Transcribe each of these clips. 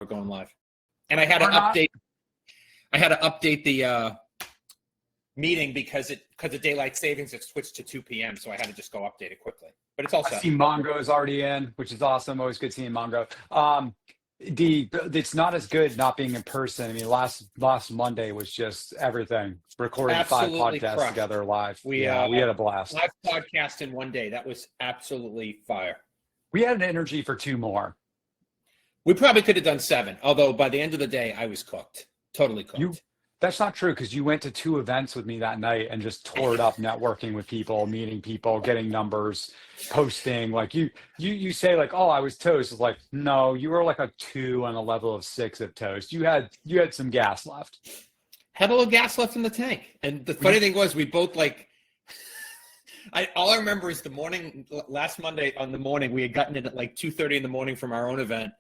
going live. And I had to update the meeting because of daylight savings, it switched to 2 p.m. So I had to just go update it quickly. But it's all set. I see Mongo is already in, which is awesome. Always good seeing Mongo. It's not as good not being in person. I mean, last Monday was just everything. Recording Absolutely 5 podcasts crushed. together live. We had a blast. 5 podcasts in one day. That was absolutely fire. We had an energy for 2 more. We probably could have done 7, although by the end of the day, I was cooked. Totally cooked. That's not true, because you went to 2 events with me that night and just tore it up networking with people, meeting people, getting numbers, posting. Like you say like, oh, I was toast. It's like, no, you were like a 2 on a level of 6 at toast. You had some gas left. Had a little gas left in the tank. And the funny thing was, we both like, all I remember is the morning, last Monday on the morning, we had gotten in at like 2:30 in the morning from our own event.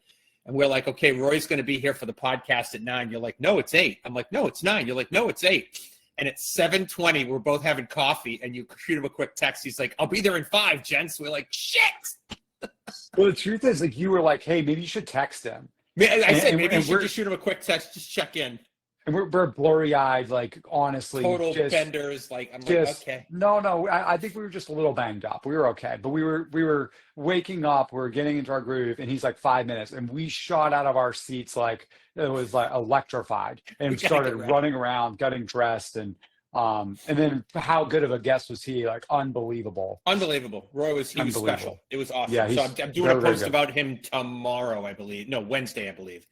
And we're like, okay, Roy's going to be here for the podcast at 9. You're like, no, it's 8. I'm like, no, it's 9. You're like, no, it's 8. And at 7:20, we're both having coffee, and you shoot him a quick text. He's like, I'll be there in 5, gents. We're like, shit. Well, the truth is, like, you were like, hey, maybe you should text him. I said, maybe you should just shoot him a quick text, just check in. And we're blurry-eyed, like, honestly. Total benders, like, I'm like, okay. No, I think we were just a little banged up. We were okay. But we were waking up, we were getting into our groove, and he's like, 5 minutes. And we shot out of our seats like it was like electrified and started running around, getting dressed, and then how good of a guest was he? Like, unbelievable. Unbelievable. Roy was special. It was awesome. Yeah, so I'm doing a post about him tomorrow, I believe. No, Wednesday, I believe.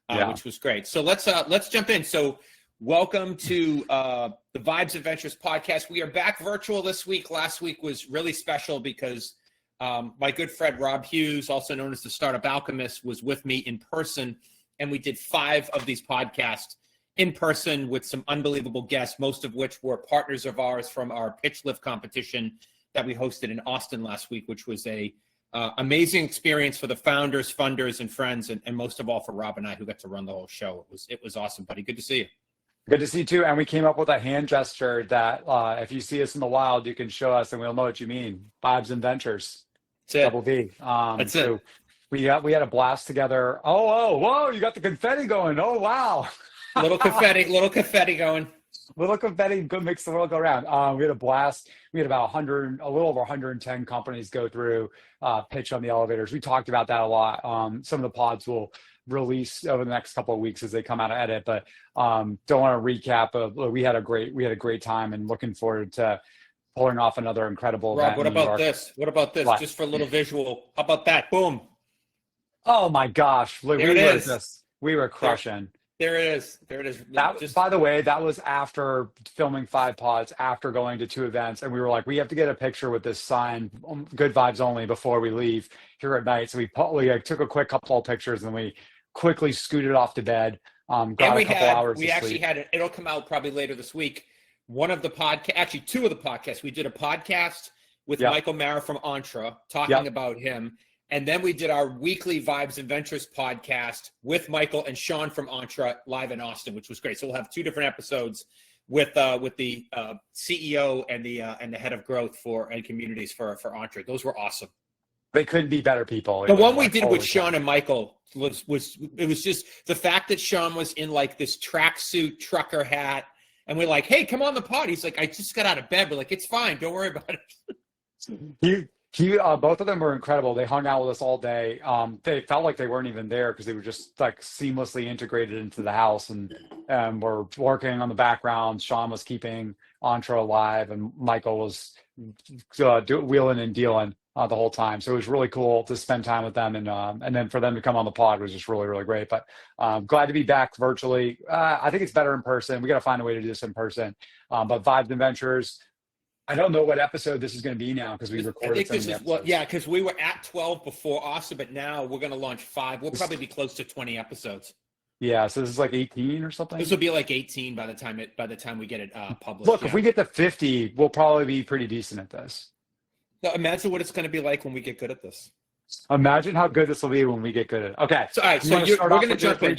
Which was great. So let's jump in. So welcome to the Vibes Adventures podcast. We are back virtual this week. Last week was really special because my good friend Rob Hughes, also known as the Startup Alchemist, was with me in person, and we did 5 of these podcasts in person with some unbelievable guests, most of which were partners of ours from our pitch lift competition that we hosted in Austin last week, which was a amazing experience for the founders, funders, and friends, and most of all for Rob and I, who got to run the whole show. It was awesome, buddy. Good to see you. Good to see you too. And we came up with a hand gesture that if you see us in the wild, you can show us, and we'll know what you mean. Vibes and Ventures. That's it. Double V. That's it. We had a blast together. Whoa! You got the confetti going. Oh wow! Little confetti going. Little confetti, good makes the world go round. We had a blast. We had about a little over 110 companies go through, pitch on the elevators. We talked about that a lot. Some of the pods will release over the next couple of weeks as they come out of edit, but don't want to recap. We had a great time, and looking forward to pulling off another incredible Rob, event. what about this? What? Just for a little visual. How about that? Boom. Oh my gosh. We were crushing. There it is. By the way, that was after filming 5 pods, after going to 2 events. And we were like, we have to get a picture with this sign, good vibes only, before we leave here at night. So we took a quick couple of pictures, and we quickly scooted off to bed. Got a couple hours we actually had it. It'll come out probably later this week. One of the actually 2 of the podcasts. We did a podcast with Michael Mara from Entra talking about him. And then we did our weekly Vibes and Ventures podcast with Michael and Sean from Entra live in Austin, which was great. So we'll have 2 different episodes with the CEO and the head of growth and communities for Entra. Those were awesome. They couldn't be better people. The one we did with Sean and Michael was just the fact that Sean was in like this tracksuit trucker hat, and we're like, hey, come on the pod. He's like, I just got out of bed. We're like, it's fine. Don't worry about it. Both of them were incredible. They hung out with us all day. They felt like they weren't even there because they were just like seamlessly integrated into the house, and were working on the background. Sean was keeping Entra alive, and Michael was wheeling and dealing the whole time. So it was really cool to spend time with them, and then for them to come on the pod was just really, really great. But glad to be back virtually. I think it's better in person. We got to find a way to do this in person. But Vibes and Ventures. I don't know what episode this is going to be now because we recorded. I think this is because we were at 12 before Austin, but now we're going to launch 5. We'll probably be close to 20 episodes. Yeah, so this is like 18 or something. This will be like 18 by the time we get it published. Look, if we get to 50, we'll probably be pretty decent at this. So imagine what it's going to be like when we get good at this. Imagine how good this will be when we get good at it. Okay. So, all right. So we're going to jump in.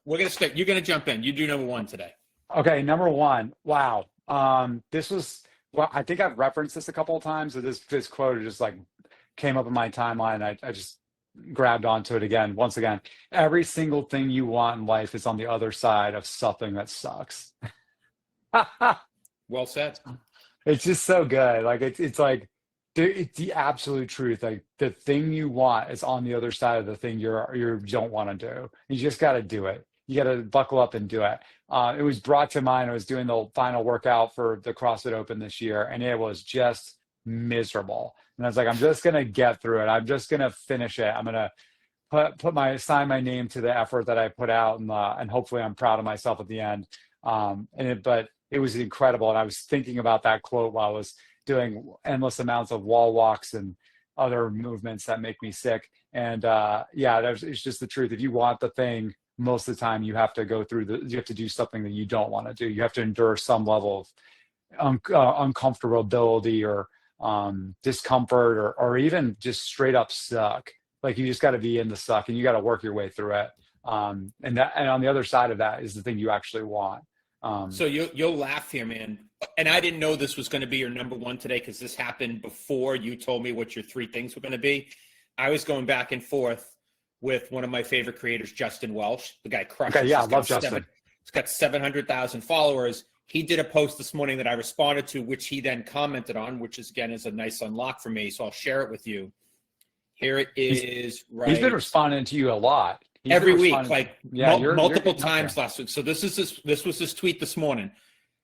We're going to start. You're going to jump in. You do number 1 today. Okay, number 1. Wow. This was. Well, I think I've referenced this a couple of times, but this quote just like came up in my timeline. grabbed onto it again. Once again, every single thing you want in life is on the other side of something that sucks. Well said. It's just so good. Like it's like it's the absolute truth. Like the thing you want is on the other side of the thing you don't want to do. You just got to do it. You got to buckle up and do it. It was brought to mind. I was doing the final workout for the CrossFit Open this year, and it was just miserable. And I was like, I'm just gonna get through it. I'm just gonna finish it. I'm gonna sign my name to the effort that I put out, and hopefully I'm proud of myself at the end. But it was incredible. And I was thinking about that quote while I was doing endless amounts of wall walks and other movements that make me sick. And it's just the truth. If you want the thing, most of the time you have to you have to do something that you don't want to do. You have to endure some level of uncomfortability or discomfort or even just straight up suck. Like you just got to be in the suck and you got to work your way through it. And on the other side of that is the thing you actually want. So you'll laugh here, man. And I didn't know this was going to be your number one today because this happened before you told me what your three things were going to be. I was going back and forth with one of my favorite creators, Justin Welsh. The guy crushes. Okay, yeah, I love Justin. He's got 700,000 followers. He did a post this morning that I responded to, which he then commented on, which is a nice unlock for me. So I'll share it with you. Here it is. He's been responding to you a lot. Every week, like multiple times last week. So this was his tweet this morning,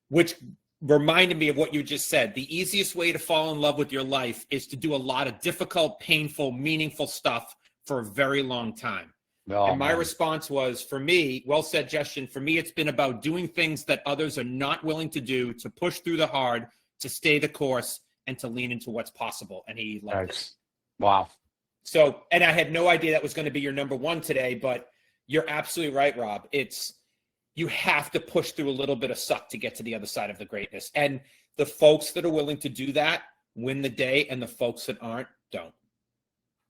which reminded me of what you just said. The easiest way to fall in love with your life is to do a lot of difficult, painful, meaningful stuff for a very long time. And my response was, for me, well said, Justin, for me, it's been about doing things that others are not willing to do, to push through the hard, to stay the course, and to lean into what's possible. And he loved it. Wow. So, and I had no idea that was going to be your number one today, but you're absolutely right, Rob. You have to push through a little bit of suck to get to the other side of the greatness. And the folks that are willing to do that win the day, and the folks that aren't, don't.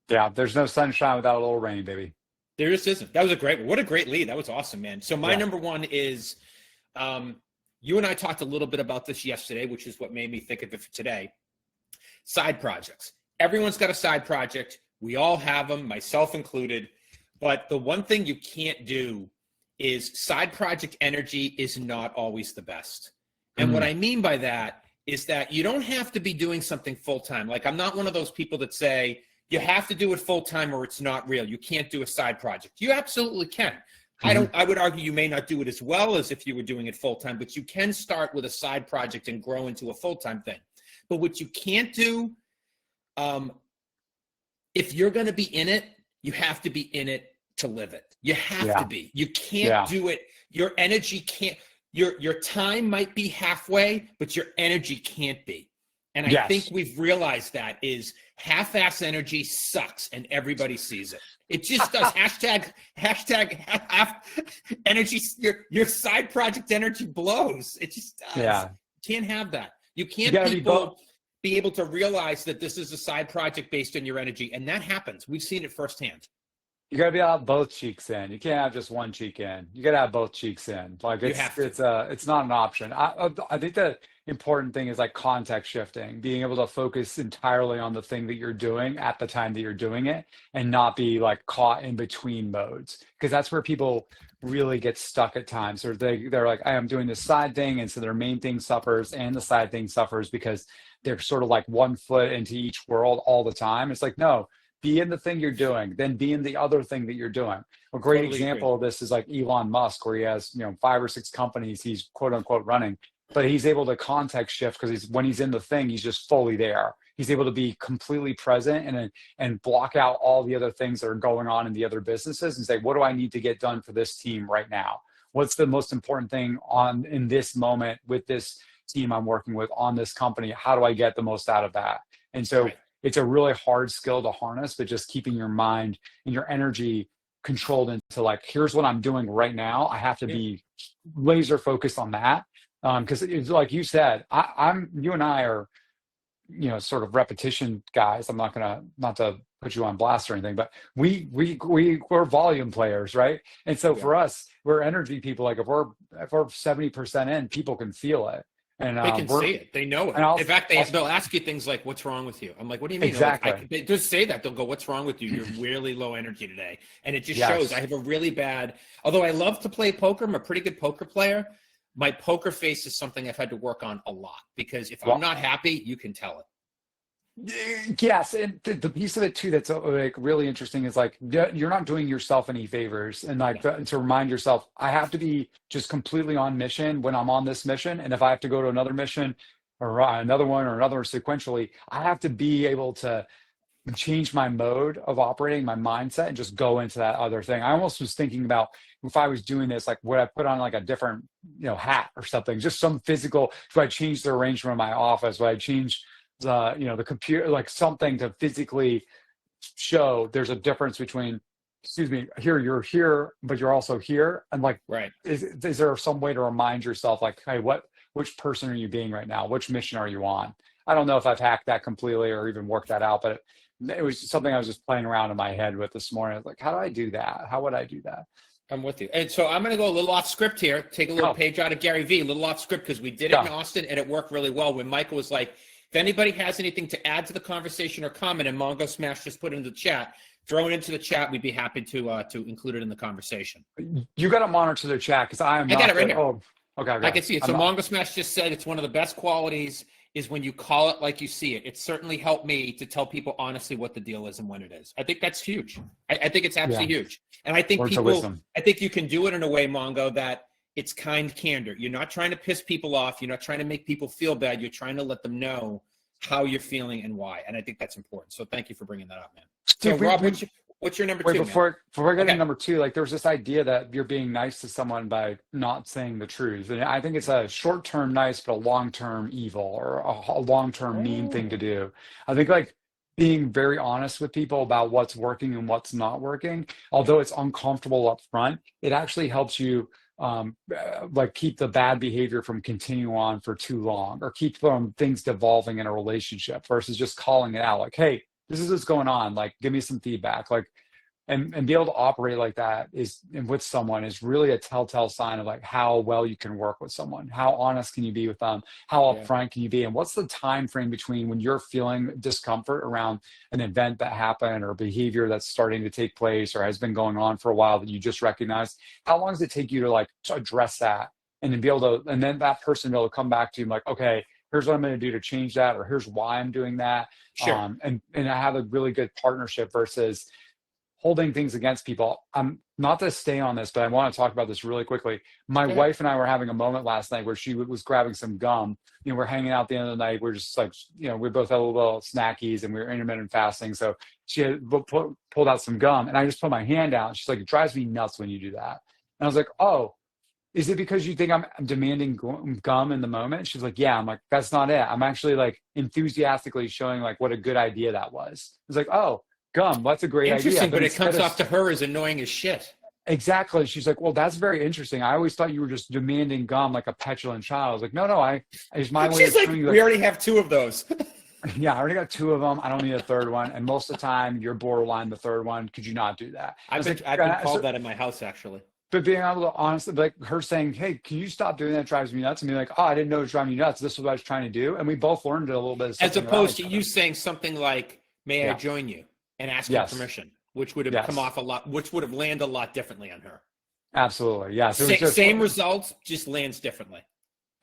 Yeah, there's no sunshine without a little rain, baby. There just isn't. That was what a great lead. That was awesome, man. So my number one is, you and I talked a little bit about this yesterday, which is what made me think of it for today. Side projects. Everyone's got a side project. We all have them, myself included. But the one thing you can't do is side project energy is not always the best. And what I mean by that is that you don't have to be doing something full-time. Like, I'm not one of those people that say, you have to do it full-time or it's not real. You can't do a side project. You absolutely can. I would argue you may not do it as well as if you were doing it full-time, but you can start with a side project and grow into a full-time thing. But what you can't do, if you're going to be in it, you have to be in it to live it. You have to be. You can't do it. Your energy can't, your time might be halfway, but your energy can't be. And I think we've realized that is half-ass energy sucks and everybody sees it. It just does. hashtag half energy. Your side project energy blows. It just does. Yeah. You can't have that. You can't be able to realize that this is a side project based on your energy. And that happens. We've seen it firsthand. You got to be able to have both cheeks in. You can't have just one cheek in. You got to have both cheeks in. Like it's not an option. I think the important thing is like context shifting, being able to focus entirely on the thing that you're doing at the time that you're doing it and not be like caught in between modes. Because that's where people really get stuck at times. Or they're like, I am doing this side thing. And so their main thing suffers and the side thing suffers because they're sort of like one foot into each world all the time. It's like, no. Be in the thing you're doing, then be in the other thing that you're doing. A great example of this is like Elon Musk, where he has 5 or 6 companies he's quote unquote running, but he's able to context shift because when he's in the thing, he's just fully there. He's able to be completely present and block out all the other things that are going on in the other businesses and say, what do I need to get done for this team right now? What's the most important thing in this moment with this team I'm working with on this company? How do I get the most out of that? And so it's a really hard skill to harness, but just keeping your mind and your energy controlled into like, here's what I'm doing right now. I have to be laser focused on that. Because it's like you said, you and I are, sort of repetition guys. I'm not to put you on blast or anything, but we're volume players, right? And so for us, we're energy people. Like if we're 70% in, people can feel it. And They can see it. They know it. and In fact, they'll ask you things like, "What's wrong with you?" I'm like, "What do you mean?" exactly. Like, they just say that. They'll go, "What's wrong with you? You're really low energy today," and it just Yes. shows. I have a really bad. Although I love to play poker, I'm a pretty good poker player. My poker face is something I've had to work on a lot because if I'm not happy, you can tell it. Yes, and the piece of it too that's like really interesting is like you're not doing yourself any favors, and like to remind yourself, I have to be just completely on mission when I'm on this mission, and if I have to go to another mission or another one or another sequentially, I have to be able to change my mode of operating, my mindset, and just go into that other thing. I almost was thinking about if I was doing this, like would I put on like a different, hat or something, just some physical, do I change the arrangement of my office? Would I change the computer, like something to physically show there's a difference between, excuse me, here you're here, but you're also here. And like, right. Is there some way to remind yourself like, hey, which person are you being right now? Which mission are you on? I don't know if I've hacked that completely or even worked that out, but it was something I was just playing around in my head with this morning. I was like, how do I do that? How would I do that? I'm with you. And so I'm going to go a little off script here, take a little page out of Gary Vee, a little off script because we did it in Austin and it worked really well when Michael was like, if anybody has anything to add to the conversation or comment, and Mongo Smash just put it into the chat, throw it into the chat. We'd be happy to include it in the conversation. You got to monitor the chat because I got it right here. Oh, okay. I can see it. So Mongo Smash just said it's one of the best qualities is when you call it like you see it. It certainly helped me to tell people honestly what the deal is and when it is. I think that's huge. I think it's absolutely huge. And I think I think you can do it in a way, Mongo, that it's kind candor. You're not trying to piss people off. You're not trying to make people feel bad. You're trying to let them know how you're feeling and why. And I think that's important. So thank you for bringing that up, man. So Rob, what's your number two? Before getting number two, like there's this idea that you're being nice to someone by not saying the truth. And I think it's a short-term nice, but a long-term evil or a long-term mean thing to do. I think like being very honest with people about what's working and what's not working, although it's uncomfortable up front, it actually helps you like keep the bad behavior from continuing on for too long or keep things devolving in a relationship versus just calling it out like, hey, this is what's going on, like give me some feedback, like and be able to operate like that with someone is really a telltale sign of like how well you can work with someone. How honest can you be with them? How upfront can you be? And what's the time frame between when you're feeling discomfort around an event that happened or behavior that's starting to take place or has been going on for a while that you just recognized? How long does it take you to like to address that and then be able to, and then that person be able to come back to you and like, okay, here's what I'm going to do to change that, or here's why I'm doing that. Sure. And I have a really good partnership versus holding things against people. I'm not to stay on this, but I want to talk about this really quickly. My wife and I were having a moment last night where she was grabbing some gum. We're hanging out at the end of the night. We're just like, we both had a little snackies and we were intermittent fasting. So she had pulled out some gum and I just put my hand out. She's like, it drives me nuts when you do that. And I was like, oh, is it because you think I'm demanding gum in the moment? She's like, yeah. I'm like, that's not it. I'm actually like enthusiastically showing like what a good idea that was. It's like, oh, gum, that's a great idea. Interesting, but it comes off to her as annoying as shit. Exactly. She's like, well, that's very interesting. I always thought you were just demanding gum like a petulant child. I was like, no, it's my way of showing you. We already have two of those. Yeah, I already got two of them. I don't need a third one. And most of the time, you're borderline the third one. Could you not do that? I've been called that in my house, actually. But being able to honestly, like her saying, hey, can you stop doing that? Drives me nuts. And be like, oh, I didn't know it was driving you nuts. This is what I was trying to do. And we both learned it a little bit. As opposed to you saying something like, may I join you? And asking permission, which would have come off a lot, which would have landed a lot differently on her. Absolutely. Yeah. So same results, just lands differently.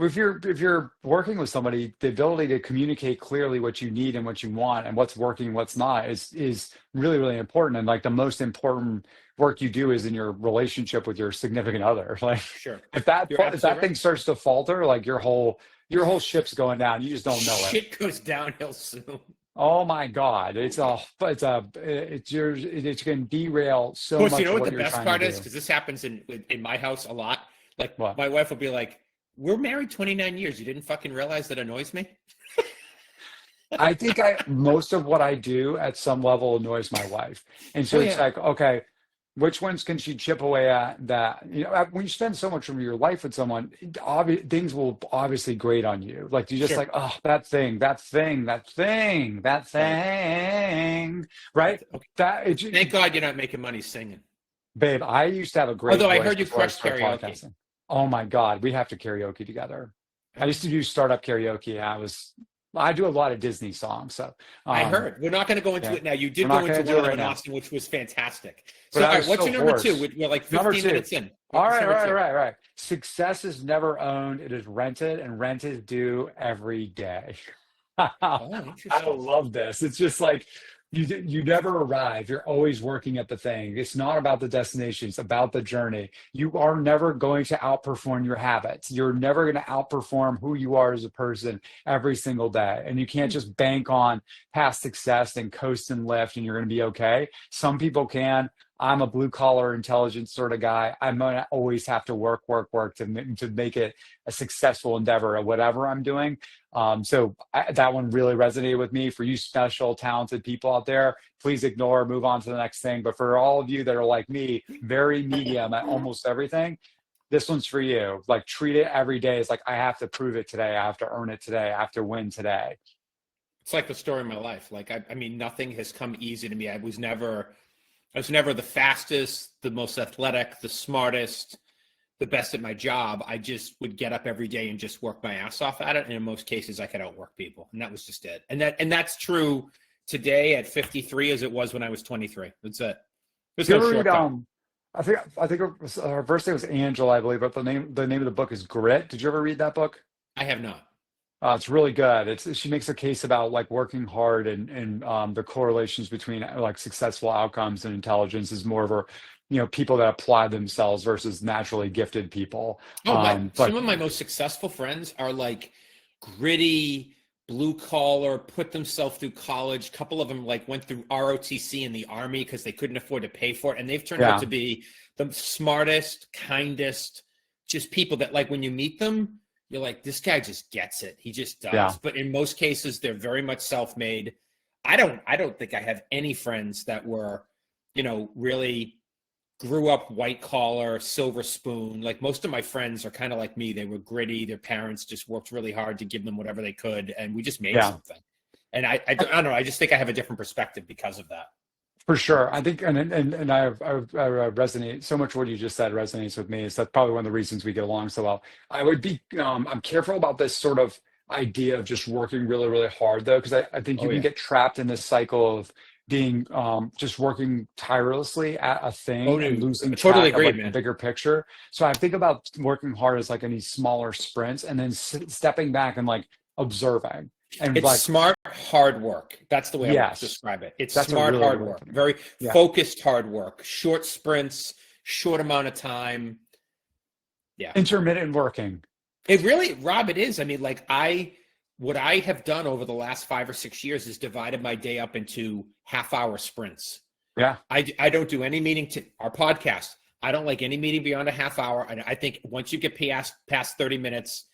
If you're working with somebody, the ability to communicate clearly what you need and what you want and what's working and what's not is really, really important. And like the most important work you do is in your relationship with your significant other. Like if that thing starts to falter, like your whole ship's going down. You just don't know it. Shit goes downhill soon. Oh my God! It can derail so much. You know of what the best part is? Because this happens in my house a lot. Like my wife will be like, "We're married 29 years. You didn't fucking realize that annoys me." I think most of what I do at some level annoys my wife, and so it's like, okay, which ones can she chip away at? That when you spend so much of your life with someone, things will obviously grate on you. Like you just like, oh, that thing, right? Okay. Thank God you're not making money singing, babe. I used to have a great. Although I heard you crush karaoke. Oh my God, we have to karaoke together. I used to do startup karaoke. I do a lot of Disney songs. So I heard. We're not going to go into yeah, it now. You we're did not go gonna into do one it of right them in now. Austin, which was fantastic. But So, I all right, was what's so your number hoarse. two? We're like Number 15 two. minutes in. All What's right, number two? right. Success is never owned. It is rented, and rent is due every day. I Oh, interesting. love this. It's just like you never arrive. You're always working at the thing. It's not about the destination. It's about the journey. You are never going to outperform your habits. You're never going to outperform who you are as a person every single day. And you can't just bank on past success and coast and lift and you're going to be okay. Some people can. I'm a blue collar intelligence sort of guy. I'm gonna always have to work to make it a successful endeavor at whatever I'm doing. That one really resonated with me. For you special, talented people out there, please ignore, move on to the next thing. But for all of you that are like me, very medium at almost everything, this one's for you. Like treat it every day as like, I have to prove it today. I have to earn it today. I have to win today. It's like the story of my life. Like, I mean, nothing has come easy to me. I was never the fastest, the most athletic, the smartest, the best at my job. I just would get up every day and just work my ass off at it. And in most cases, I could outwork people. And that was just it. And that's true today at 53 as it was when I was 23. That's it. There's You no ever read, shortcut. I think her first name was Angela, I believe, but the name of the book is Grit. Did you ever read that book? I have not. It's really good. She makes a case about like working hard and the correlations between like successful outcomes and intelligence is more of a, people that apply themselves versus naturally gifted people. Oh, But some of my most successful friends are like gritty, blue collar, put themselves through college. A couple of them like went through ROTC in the Army because they couldn't afford to pay for it. And they've turned out yeah, to be the smartest, kindest, just people that like when you meet them, you're like, this guy just gets it. He just yeah. does. But in most cases, they're very much self-made. I don't think I have any friends that were, really grew up white collar, silver spoon. Like most of my friends are kind of like me. They were gritty. Their parents just worked really hard to give them whatever they could. And we just made Yeah. something. And I don't know. I just think I have a different perspective because of that. For sure. I think, I resonate so much. What you just said resonates with me. Is that probably one of the reasons we get along so well. I'm careful about this sort of idea of just working really, really hard though, because I think you Oh, can yeah. get trapped in this cycle of being, just working tirelessly at a Oh, thing and dude. losing I totally track of agreed, like the man. bigger picture. So I think about working hard as like in these smaller sprints and then stepping back and like observing and It's like, smart, hard work. That's the way I would yes, describe it. It's that's a smart, really good hard way of work. putting it. Very Yeah. focused, hard work. Short sprints, short amount of time. Yeah. Intermittent working. It really, Rob, it is. I mean, like what I have done over the last 5 or 6 years is divided my day up into half-hour sprints. Yeah. I don't do any meeting to our podcast. I don't like any meeting beyond a half hour. And I think once you get past 30 minutes,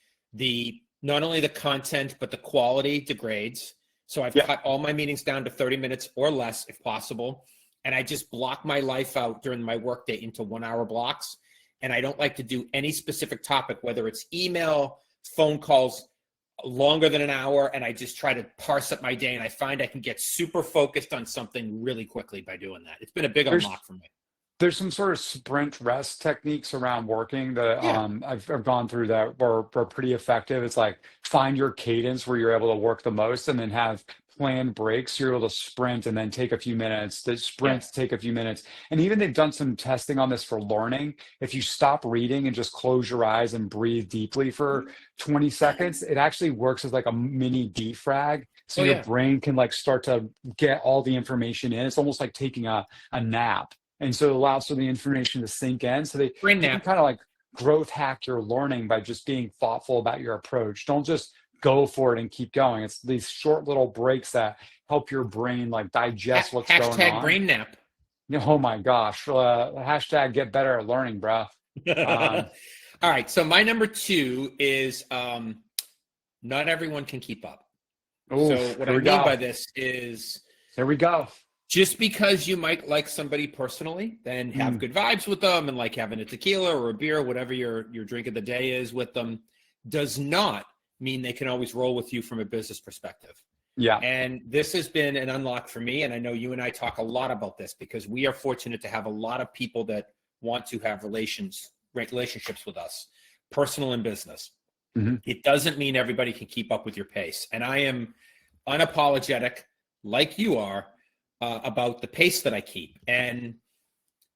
not only the content, but the quality degrades. So I've cut all my meetings down to 30 minutes or less if possible. And I just block my life out during my workday into 1 hour blocks. And I don't like to do any specific topic, whether it's email, phone calls, longer than an hour. And I just try to parse up my day. And I find I can get super focused on something really quickly by doing that. It's been a big unlock for me. There's some sort of sprint rest techniques around working that Yeah. I've gone through that were pretty effective. It's like find your cadence where you're able to work the most and then have planned breaks. You're able to sprint and then take a few minutes. The sprints take a few minutes. And even they've done some testing on this for learning. If you stop reading and just close your eyes and breathe deeply for 20 seconds, it actually works as like a mini defrag. So your brain can like start to get all the information in. It's almost like taking a nap. And so it allows for the information to sink in. So you can kind of like growth hack your learning by just being thoughtful about your approach. Don't just go for it and keep going. It's these short little breaks that help your brain like digest what's going on. Hashtag brain nap. Oh my gosh. Hashtag get better at learning, bro. All right. So my number 2 is not everyone can keep up. So what I mean by this is here we go. Just because you might like somebody personally, then have good vibes with them and like having a tequila or a beer, whatever your drink of the day is with them, does not mean they can always roll with you from a business perspective. Yeah. And this has been an unlock for me. And I know you and I talk a lot about this because we are fortunate to have a lot of people that want to have relationships with us, personal and business. Mhm. It doesn't mean everybody can keep up with your pace. And I am unapologetic, like you are, about the pace that I keep. And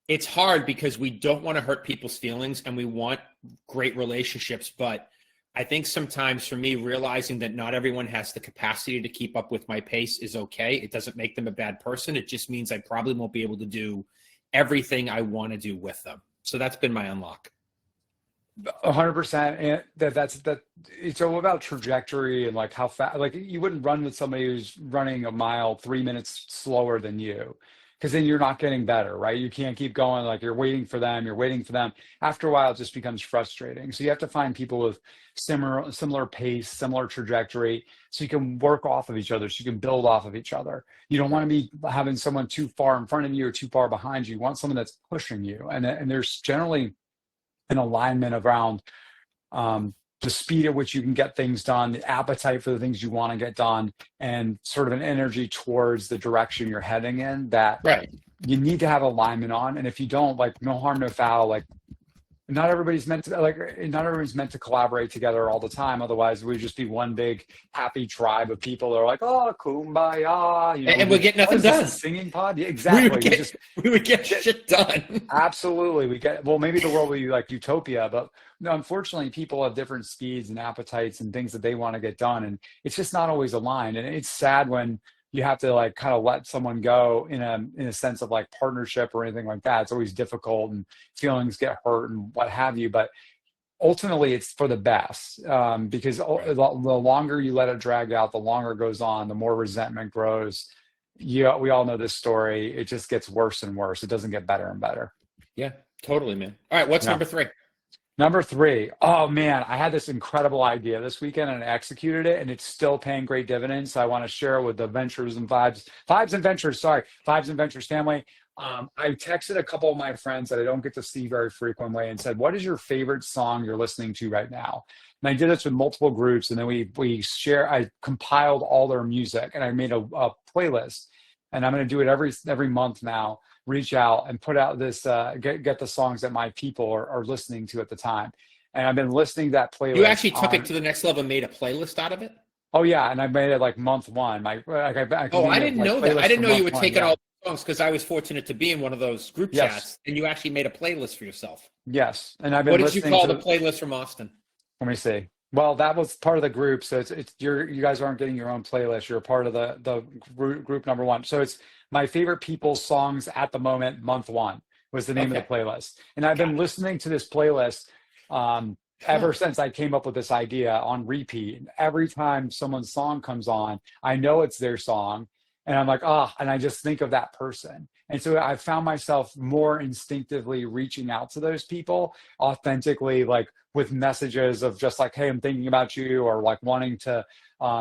it's hard because we don't want to hurt people's feelings and we want great relationships. But I think sometimes for me, realizing that not everyone has the capacity to keep up with my pace is okay. It doesn't make them a bad person. It just means I probably won't be able to do everything I want to do with them. So that's been my unlock. 100%. And that's it's all about trajectory and like how fast, like you wouldn't run with somebody who's running a mile 3 minutes slower than you, because then you're not getting better, right? You can't keep going. Like you're waiting for them, you're waiting for them. After a while, it just becomes frustrating. So you have to find people with similar pace, similar trajectory, so you can work off of each other, so you can build off of each other. You don't want to be having someone too far in front of you or too far behind you. You want someone that's pushing you. And there's generally an alignment around the speed at which you can get things done, the appetite for the things you want to get done, and sort of an energy towards the direction you're heading in that Right. you need to have alignment on. And if you don't, like, no harm, no foul. Like, not everybody's meant to collaborate together all the time. Otherwise, we'd just be one big happy tribe of people that are like, oh, kumbaya. You know, And we get nothing done. Singing pod? Yeah, exactly. We would get shit done. Absolutely. Well, maybe the world will be like utopia, but no, unfortunately, people have different speeds and appetites and things that they want to get done. And it's just not always aligned. And it's sad when you have to like kind of let someone go in a sense of like partnership or anything like that. It's always difficult and feelings get hurt and what have you. But ultimately, it's for the best, because the longer you let it drag out, the longer it goes on, the more resentment grows. Yeah, we all know this story. It just gets worse and worse. It doesn't get better and better. Yeah, totally, man. All right, what's number 3? Number 3. Oh man, I had this incredible idea this weekend and I executed it, and it's still paying great dividends. So I want to share it with the Ventures and Vibes and Ventures family. I texted a couple of my friends that I don't get to see very frequently and said, what is your favorite song you're listening to right now? And I did this with multiple groups, and then I compiled all their music and I made a playlist, and I'm going to do it every month now. Reach out and put out this, get the songs that my people are listening to at the time. And I've been listening to that playlist. You actually took it to the next level and made a playlist out of it? Oh yeah, and I made it like month 1. I didn't know that. I didn't know you would take it all songs, because I was fortunate to be in one of those group chats, and you actually made a playlist for yourself. Yes, and I've been. What did you call the playlist from Austin? Let me see. Well, that was part of the group, so you guys aren't getting your own playlist. You're a part of the group number 1. So it's my favorite people's songs at the moment. Month 1 was the name of the playlist, and I've been listening to this playlist ever since I came up with this idea on repeat. And every time someone's song comes on, I know it's their song, and I'm like, and I just think of that person. And so I found myself more instinctively reaching out to those people authentically, like with messages of just like, hey, I'm thinking about you, or like wanting to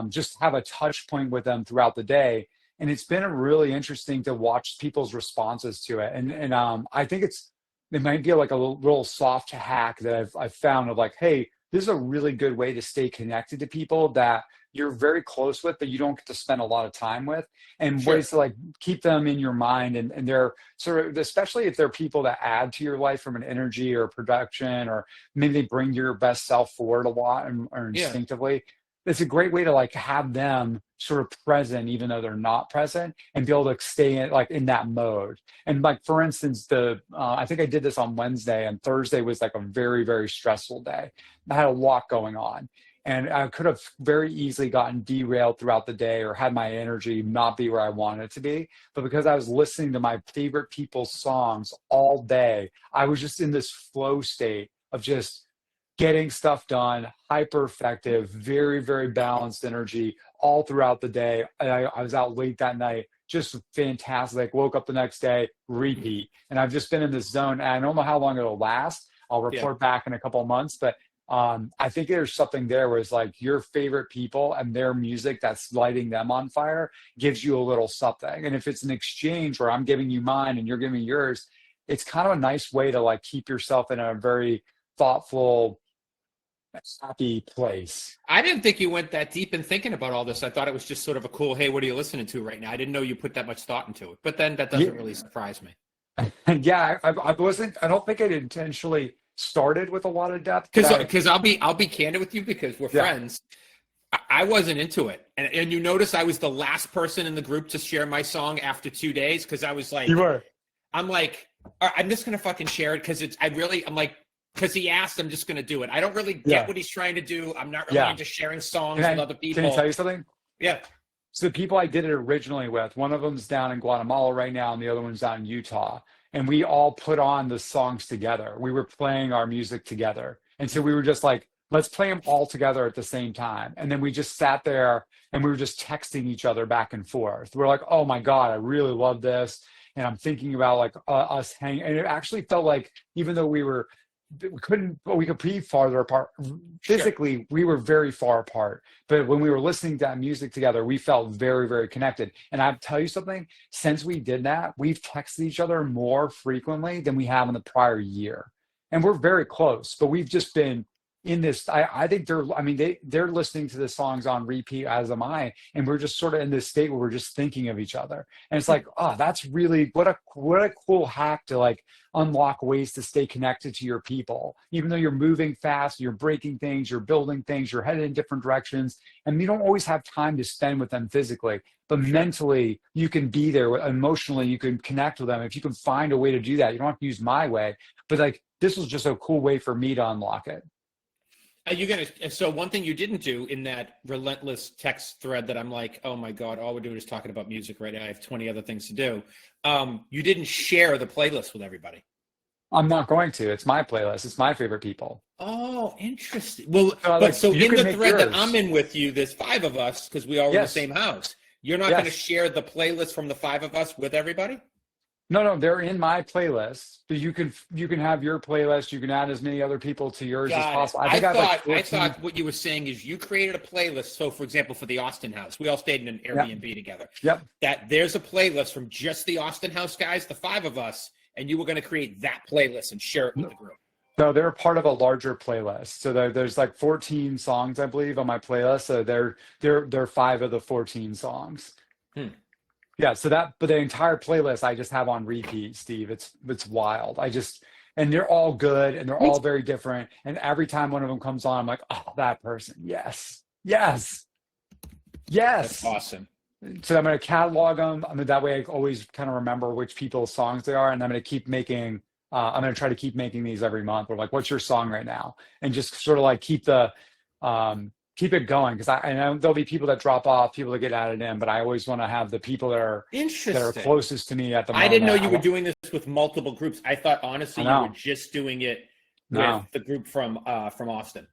just have a touch point with them throughout the day. And it's been really interesting to watch people's responses to it. And I think it might be like a little soft hack that I've found of like, hey, this is a really good way to stay connected to people that you're very close with, but you don't get to spend a lot of time with, and ways to like keep them in your mind. And they're sort of, especially if they're people that add to your life from an energy or production, or maybe they bring your best self forward a lot or instinctively. It's a great way to like have them sort of present, even though they're not present, and be able to stay in that mode. And like, for instance, I think I did this on Wednesday, and Thursday was like a very, very stressful day. I had a lot going on, and I could have very easily gotten derailed throughout the day or had my energy not be where I wanted it to be. But because I was listening to my favorite people's songs all day, I was just in this flow state of just getting stuff done, hyper effective, very, very balanced energy all throughout the day. I was out late that night, just fantastic. Woke up the next day, repeat. And I've just been in this zone, and I don't know how long it'll last. I'll report back in a couple of months, but I think there's something there where it's like your favorite people and their music that's lighting them on fire gives you a little something. And if it's an exchange where I'm giving you mine and you're giving me yours, it's kind of a nice way to like keep yourself in a very thoughtful, happy place. I didn't think you went that deep in thinking about all this. I thought it was just sort of a cool, hey, what are you listening to right now? I didn't know you put that much thought into it. But then that doesn't really surprise me. Yeah, I wasn't. I don't think I'd intentionally started with a lot of depth. But Because I'll be candid with you because we're friends. I wasn't into it, and you notice I was the last person in the group to share my song after 2 days because I was like, you were. I'm like, all right, I'm just gonna fucking share it because I'm like, because he asked, I'm just gonna do it. I don't really get what he's trying to do. I'm not really into sharing songs with other people. Can I tell you something? Yeah. So the people I did it originally with, one of them's down in Guatemala right now, and the other one's down in Utah. And we all put on the songs together. We were playing our music together. And so we were just like, let's play them all together at the same time. And then we just sat there and we were just texting each other back and forth. We're like, oh my God, I really love this. And I'm thinking about like us hanging. And it actually felt like, even though we could be farther apart. Physically, we were very far apart. But when we were listening to that music together, we felt very, very connected. And I'll tell you something, since we did that, we've texted each other more frequently than we have in the prior year. And we're very close, but we've just been in this. I think they're listening to the songs on repeat, as am I. And we're just sort of in this state where we're just thinking of each other. And it's like, oh, that's really what a cool hack to like unlock ways to stay connected to your people. Even though you're moving fast, you're breaking things, you're building things, you're headed in different directions, and you don't always have time to spend with them physically. But mentally, you can be there. Emotionally, you can connect with them. If you can find a way to do that, you don't have to use my way. But like, this was just a cool way for me to unlock it. So one thing you didn't do in that relentless text thread that I'm like, oh my God, all we're doing is talking about music right now. I have 20 other things to do. You didn't share the playlist with everybody. I'm not going to. It's my playlist. It's my favorite people. Oh, interesting. Well, so in the thread yours. that I'm in with you, there's 5 of us because we all in the same house. You're not going to share the playlist from the 5 of us with everybody? No, they're in my playlist. But you can have your playlist. You can add as many other people to yours as possible. I thought what you were saying is you created a playlist. So, for example, for the Austin House, we all stayed in an Airbnb together. Yep. That there's a playlist from just the Austin House guys, the 5 of us, and you were going to create that playlist and share it with the group. No, they're part of a larger playlist. So there's like 14 songs, I believe, on my playlist. So they're 5 of the 14 songs. Yeah, but the entire playlist I just have on repeat, Steve. It's wild. And they're all good and they're all very different. And every time one of them comes on, I'm like, oh, that person. Yes. That's awesome. So I'm going to catalog them. I mean, that way I always kind of remember which people's songs they are. And I'm going to keep making, I'm going to try to keep making these every month. We're like, what's your song right now? And just sort of like keep it going, because I know there'll be people that drop off, people that get added in, but I always want to have the people that are closest to me at the moment. I didn't know you were doing this with multiple groups. I thought honestly you were just doing it with the group from Austin.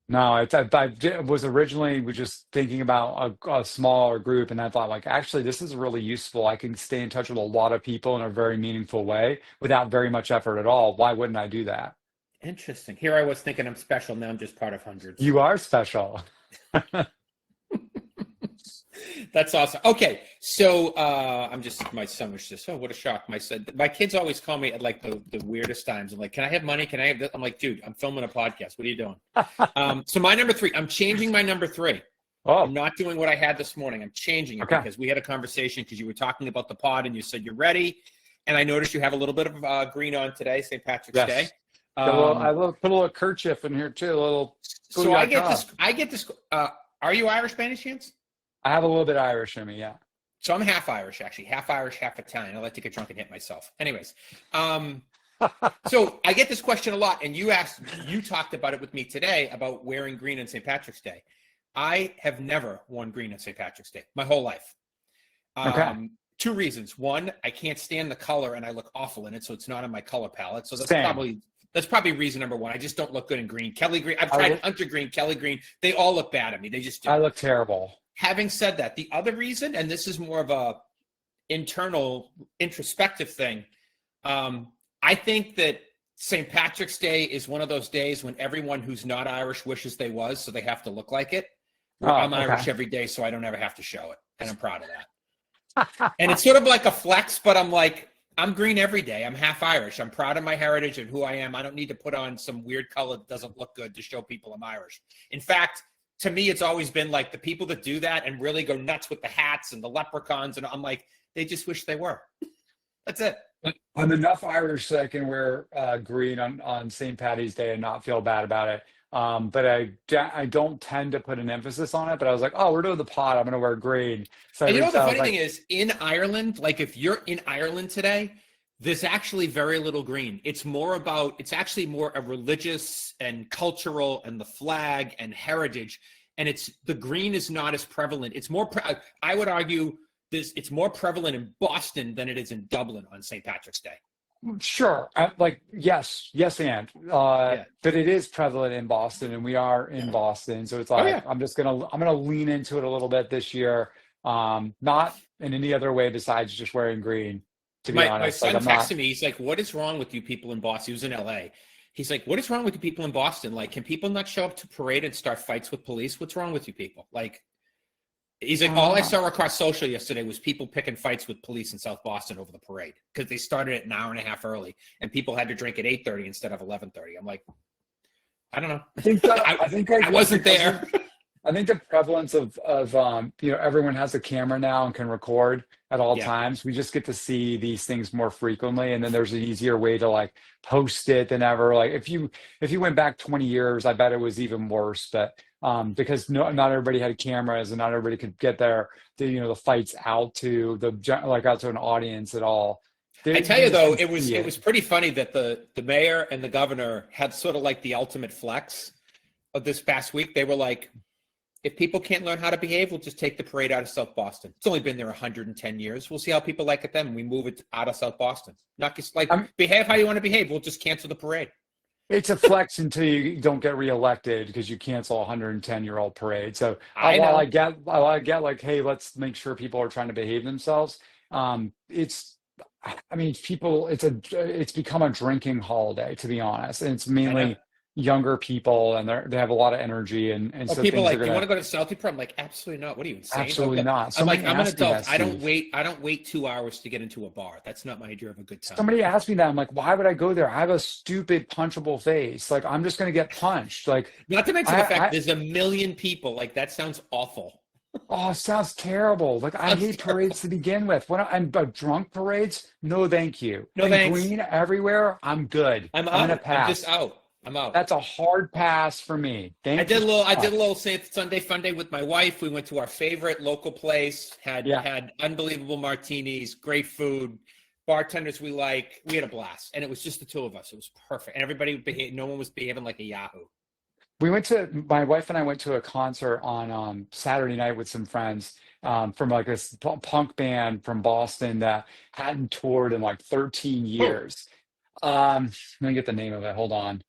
No, I was originally just thinking about a smaller group, and I thought like, actually, this is really useful. I can stay in touch with a lot of people in a very meaningful way without very much effort at all. Why wouldn't I do that? Interesting. Here I was thinking I'm special. Now I'm just part of hundreds. You are special. That's awesome. Okay, so my son was just, what a shock. My kids always call me at like the weirdest times. I'm like, can I have money? Can I have this? I'm like, dude, I'm filming a podcast. What are you doing? So my number 3, I'm changing my number 3. Oh. I'm not doing what I had this morning. I'm changing it because we had a conversation because you were talking about the pod and you said you're ready. And I noticed you have a little bit of green on today, St. Patrick's Day. I put a little kerchief in here too. So I get this. Are you Irish by any chance? I have a little bit Irish in me, yeah. So I'm half Irish, actually. Half Irish, half Italian. I like to get drunk and hit myself. Anyways, so I get this question a lot, and you talked about it with me today about wearing green on St. Patrick's Day. I have never worn green on St. Patrick's Day my whole life. 2 reasons. One, I can't stand the color, and I look awful in it, so it's not on my color palette. So that's probably reason number 1. I just don't look good in green. Kelly green. I've tried Hunter green, Kelly green. They all look bad at me. They just do. I look terrible. Having said that, the other reason, and this is more of a internal introspective thing, I think that St. Patrick's Day is one of those days when everyone who's not Irish wishes they was, so they have to look like it. I'm Irish every day, so I don't ever have to show it, and I'm proud of that. And it's sort of like a flex, but I'm like, I'm green every day. I'm half Irish. I'm proud of my heritage and who I am. I don't need to put on some weird color that doesn't look good to show people I'm Irish. In fact, to me, it's always been like the people that do that and really go nuts with the hats and the leprechauns. And I'm like, they just wish they were. That's it. I'm enough Irish that I can wear green on St. Patty's Day and not feel bad about it. But I don't tend to put an emphasis on it. But I was like, oh, we're doing the pod. I'm going to wear green. So I And you know what reached the out. I was funny thing like, is, in Ireland, like if you're in Ireland today, there's actually very little green. It's actually more a religious and cultural and the flag and heritage. And the green is not as prevalent. I would argue it's more prevalent in Boston than it is in Dublin on St. Patrick's Day. sure. Like, yes, and Yeah. but it is prevalent in Boston, and we are in Boston. So it's Oh like yeah. I'm gonna lean into it a little bit this year. Not in any other way besides just wearing green. To be My honest, like son I'm not. texted me. He's like, "What is wrong with you people in Boston?" He was in LA. He's like, "What is wrong with you people in Boston? Like, can people not show up to parade and start fights with police? What's wrong with you people?" Like, he's like, "All I Uh, saw across social yesterday was people picking fights with police in South Boston over the parade because they started it an hour and a half early, and people had to drink at 8:30 instead of 11:30." I'm like, I don't know. I think that I, I think like I wasn't because there. I think the prevalence of everyone has a camera now and can record at all Yeah, times. We just get to see these things more frequently, and then there's an easier way to like post it than ever. Like if you went back 20 years, I bet it was even worse. But because not everybody had cameras and not everybody could get the fights out to out to an audience at all. I tell You you just though, can it was see it it. was pretty funny that the mayor and the governor had sort of like the ultimate flex of this past week. They were like, if people can't learn how to behave, we'll just take the parade out of South Boston. It's only been there 110 years. We'll see how people like it then. And we move it out of South Boston. Not just like I'm behave how you want to behave. We'll just cancel the parade. It's a flex until you don't get reelected because you cancel a 110-year-old parade. So I while know. I get like, hey, let's make sure people are trying to behave themselves. It's, I mean, people, it's become a drinking holiday, to be honest, and it's I know. mainly younger people, and they have a lot of energy, and Well, so people things are like, do you want gonna to go to Southie Pro? I'm like, absolutely not. What are you insane? absolutely not. I'm like, Somebody I'm an asked me adult. that, I don't Steve. wait. I don't wait 2 hours to get into a bar. That's not my idea of a good time. Somebody asked me that. I'm like, why would I go there? I have a stupid punchable face. Like, I'm just gonna get punched. Like, Not to mention the fact I there's a million people. Like that sounds awful. Oh, sounds terrible. Like I Sounds hate terrible. parades to begin with. And but drunk parades, no, thank you. No And thanks. green everywhere, I'm good. I'm I'm gonna out. I'm just pass. out. I'm out. That's a hard pass for me. Thank you I so did a much. little Sunday fun day with my wife. We went to our favorite local place, Yeah, had unbelievable martinis, great food, bartenders we like. We had a blast. And it was just the two of us. It was perfect. And everybody behaved, no one was behaving like a Yahoo. my wife and I went to a concert on Saturday night with some friends from like this punk band from Boston that hadn't toured in like 13 Oh, years. Let me get the name of it. Hold on.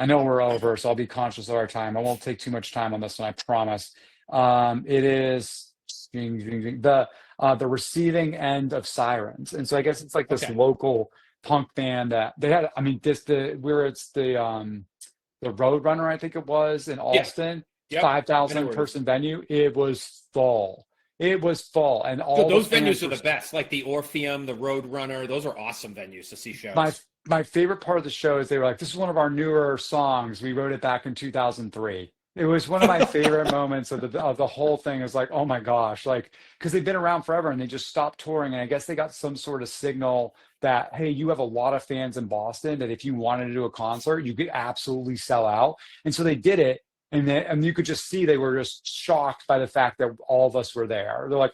I know we're over, so I'll be conscious of our time. I won't take too much time on this one, I promise. It is the receiving end of Sirens, and so I guess it's like this okay. local punk band that they had. I mean, this the where it's the Roadrunner, I think it was in Yeah. Alston, Yep. five I know thousand where it is. person venue. It was full. It was full, and So all the those fans venues are were the best, like the Orpheum, the Roadrunner. Those are awesome venues to see my shows. my favorite part of the show is they were like, "This is one of our newer songs. We wrote it back in 2003." It was one of my favorite moments of the whole thing. Is like, oh my gosh, like because they've been around forever and they just stopped touring, and I guess they got some sort of signal that hey, you have a lot of fans in Boston that if you wanted to do a concert, you could absolutely sell out, and so they did it. And you could just see they were just shocked by the fact that all of us were there. They're like,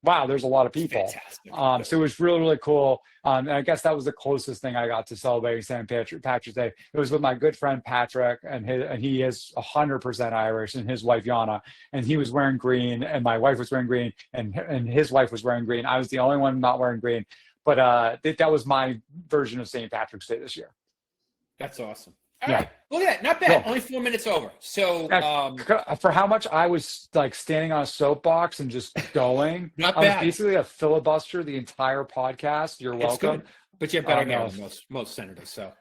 wow, there's a lot of It's people. fantastic. So it was really, really cool. And I guess that was the closest thing I got to celebrating Patrick's Day. It was with my good friend Patrick, and he is 100% Irish, and his wife Yana, and he was wearing green, and my wife was wearing green, and his wife was wearing green. I was the only one not wearing green, but that was my version of St. Patrick's Day this year. That's awesome. All Yeah. right. Look at that. Not bad. Cool. Only 4 minutes over. So For how much I was like standing on a soapbox and just going, not I was bad. basically a filibuster the entire podcast. You're It's welcome. good. But you have better hair No. than most senators. So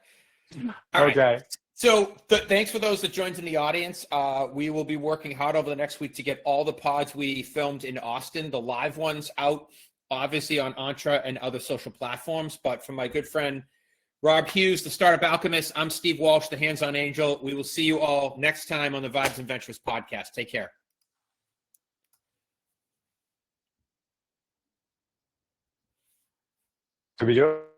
all right. Okay. So thanks for those that joined in the audience. We will be working hard over the next week to get all the pods we filmed in Austin, the live ones out, obviously on Entra and other social platforms. But from my good friend Rob Hughes, the Startup Alchemist, I'm Steve Walsh, the Hands-On Angel. We will see you all next time on the Vibes and Ventures podcast. Take care. Should we do it?